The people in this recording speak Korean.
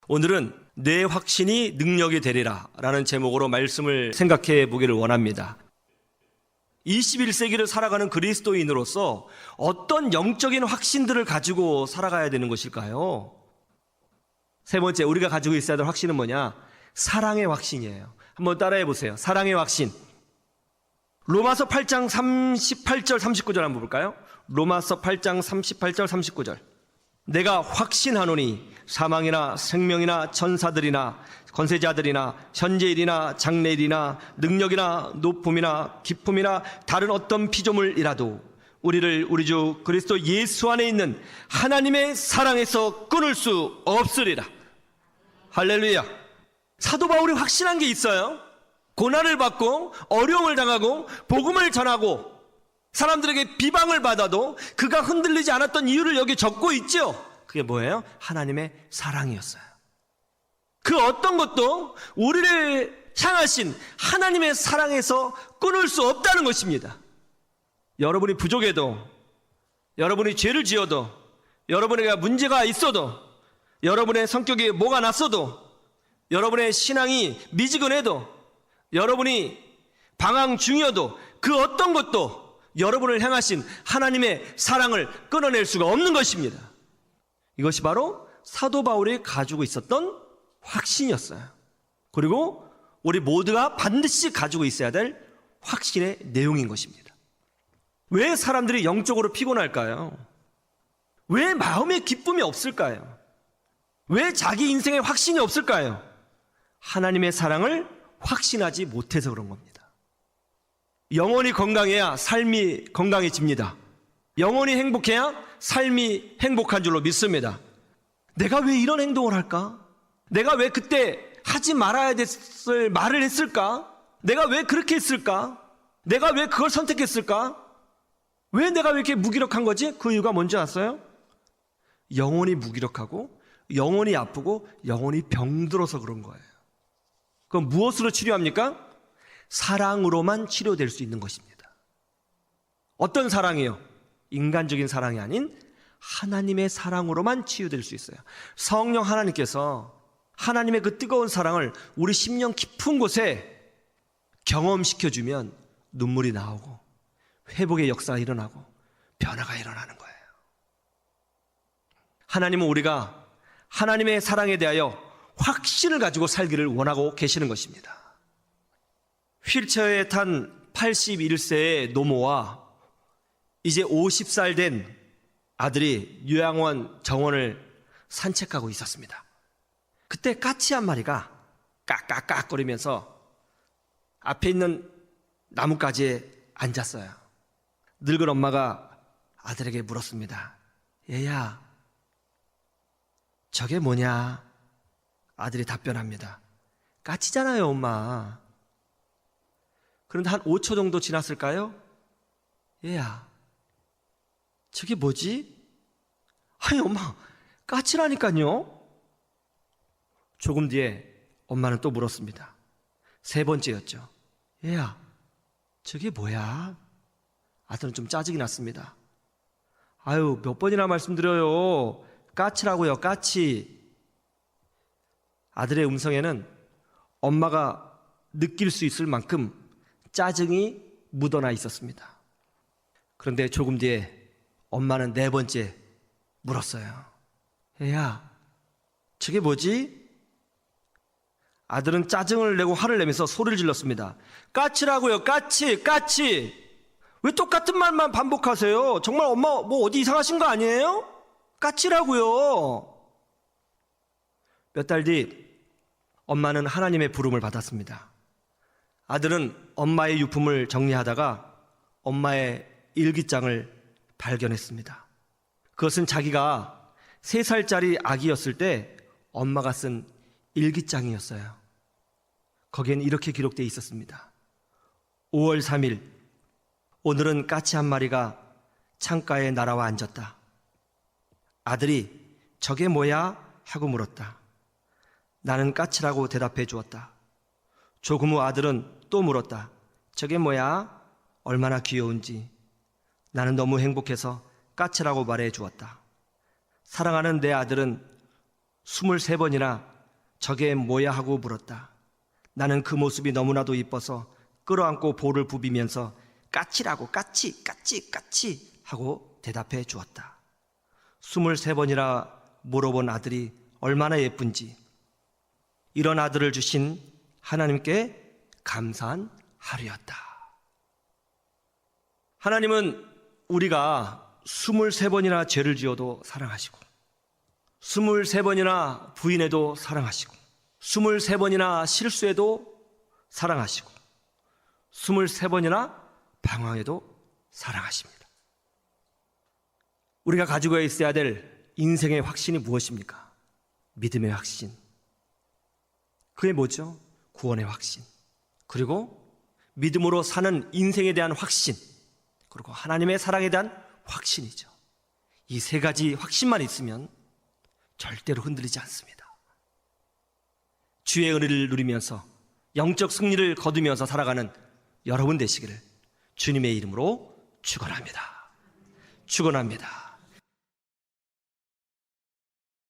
오늘은 내 확신이 능력이 되리라 라는 제목으로 말씀을 생각해 보기를 원합니다. 21세기를 살아가는 그리스도인으로서 어떤 영적인 확신들을 가지고 살아가야 되는 것일까요? 세 번째, 우리가 가지고 있어야 될 확신은 뭐냐? 사랑의 확신이에요. 한번 따라해 보세요. 사랑의 확신. 로마서 8장 38절 39절 한번 볼까요? 로마서 8장 38절 39절. 내가 확신하노니 사망이나 생명이나 천사들이나 권세자들이나 현재일이나 장래일이나 능력이나 높음이나 기품이나 다른 어떤 피조물이라도 우리를 우리 주 그리스도 예수 안에 있는 하나님의 사랑에서 끊을 수 없으리라. 할렐루야. 사도 바울이 확신한 게 있어요. 고난을 받고 어려움을 당하고 복음을 전하고 사람들에게 비방을 받아도 그가 흔들리지 않았던 이유를 여기 적고 있죠. 그게 뭐예요? 하나님의 사랑이었어요. 그 어떤 것도 우리를 향하신 하나님의 사랑에서 끊을 수 없다는 것입니다. 여러분이 부족해도, 여러분이 죄를 지어도, 여러분에게 문제가 있어도, 여러분의 성격이 뭐가 났어도, 여러분의 신앙이 미지근해도, 여러분이 방황 중이어도 그 어떤 것도 여러분을 향하신 하나님의 사랑을 끊어낼 수가 없는 것입니다. 이것이 바로 사도 바울이 가지고 있었던 확신이었어요. 그리고 우리 모두가 반드시 가지고 있어야 될 확신의 내용인 것입니다. 왜 사람들이 영적으로 피곤할까요? 왜 마음의 기쁨이 없을까요? 왜 자기 인생에 확신이 없을까요? 하나님의 사랑을 확신하지 못해서 그런 겁니다. 영혼이 건강해야 삶이 건강해집니다. 영혼이 행복해야 삶이 행복한 줄로 믿습니다. 내가 왜 이런 행동을 할까? 내가 왜 그때 하지 말아야 됐을 말을 했을까? 내가 왜 그렇게 했을까? 내가 왜 그걸 선택했을까? 왜 내가 왜 이렇게 무기력한 거지? 그 이유가 뭔지 아세요? 영혼이 무기력하고 영혼이 아프고 영혼이 병들어서 그런 거예요. 그럼 무엇으로 치료합니까? 사랑으로만 치료될 수 있는 것입니다. 어떤 사랑이요? 인간적인 사랑이 아닌 하나님의 사랑으로만 치유될 수 있어요. 성령 하나님께서 하나님의 그 뜨거운 사랑을 우리 심령 깊은 곳에 경험시켜주면 눈물이 나오고 회복의 역사가 일어나고 변화가 일어나는 거예요. 하나님은 우리가 하나님의 사랑에 대하여 확신을 가지고 살기를 원하고 계시는 것입니다. 휠체어에 탄 81세의 노모와 이제 50살 된 아들이 요양원 정원을 산책하고 있었습니다. 그때 까치 한 마리가 깍깍깍거리면서 앞에 있는 나뭇가지에 앉았어요. 늙은 엄마가 아들에게 물었습니다. 얘야, 저게 뭐냐? 아들이 답변합니다. 까치잖아요, 엄마. 그런데 한 5초 정도 지났을까요? 얘야, 저게 뭐지? 아니, 엄마, 까치라니까요. 조금 뒤에 엄마는 또 물었습니다. 세 번째였죠. 얘야, 저게 뭐야? 아들은 좀 짜증이 났습니다. 아유, 몇 번이나 말씀드려요. 까치라고요, 까치. 아들의 음성에는 엄마가 느낄 수 있을 만큼 짜증이 묻어나 있었습니다. 그런데 조금 뒤에 엄마는 네 번째 물었어요. 얘야, 저게 뭐지? 아들은 짜증을 내고 화를 내면서 소리를 질렀습니다. 까치라고요, 까치, 까치. 왜 똑같은 말만 반복하세요? 정말 엄마 뭐 어디 이상하신 거 아니에요? 까치라고요. 몇 달 뒤 엄마는 하나님의 부름을 받았습니다. 아들은 엄마의 유품을 정리하다가 엄마의 일기장을 발견했습니다. 그것은 자기가 3살짜리 아기였을 때 엄마가 쓴 일기장이었어요. 거기에는 이렇게 기록되어 있었습니다. 5월 3일, 오늘은 까치 한 마리가 창가에 날아와 앉았다. 아들이 저게 뭐야? 하고 물었다. 나는 까치라고 대답해 주었다. 조금 후 아들은 또 물었다. 저게 뭐야? 얼마나 귀여운지. 나는 너무 행복해서 까치라고 말해 주었다. 사랑하는 내 아들은 23번이나 저게 뭐야 하고 물었다. 나는 그 모습이 너무나도 이뻐서 끌어안고 볼을 부비면서 까치라고 까치 까치 까치 하고 대답해 주었다. 23번이나 물어본 아들이 얼마나 예쁜지, 이런 아들을 주신 하나님께 감사한 하루였다. 하나님은 우리가 23번이나 죄를 지어도 사랑하시고, 23번이나 부인해도 사랑하시고, 23번이나 실수해도 사랑하시고, 23번이나 방황해도 사랑하십니다. 우리가 가지고 있어야 될 인생의 확신이 무엇입니까? 믿음의 확신. 그게 뭐죠? 구원의 확신. 그리고 믿음으로 사는 인생에 대한 확신. 그리고 하나님의 사랑에 대한 확신이죠. 이 세 가지 확신만 있으면 절대로 흔들리지 않습니다. 주의 은혜를 누리면서 영적 승리를 거두면서 살아가는 여러분 되시기를 주님의 이름으로 축원합니다. 축원합니다.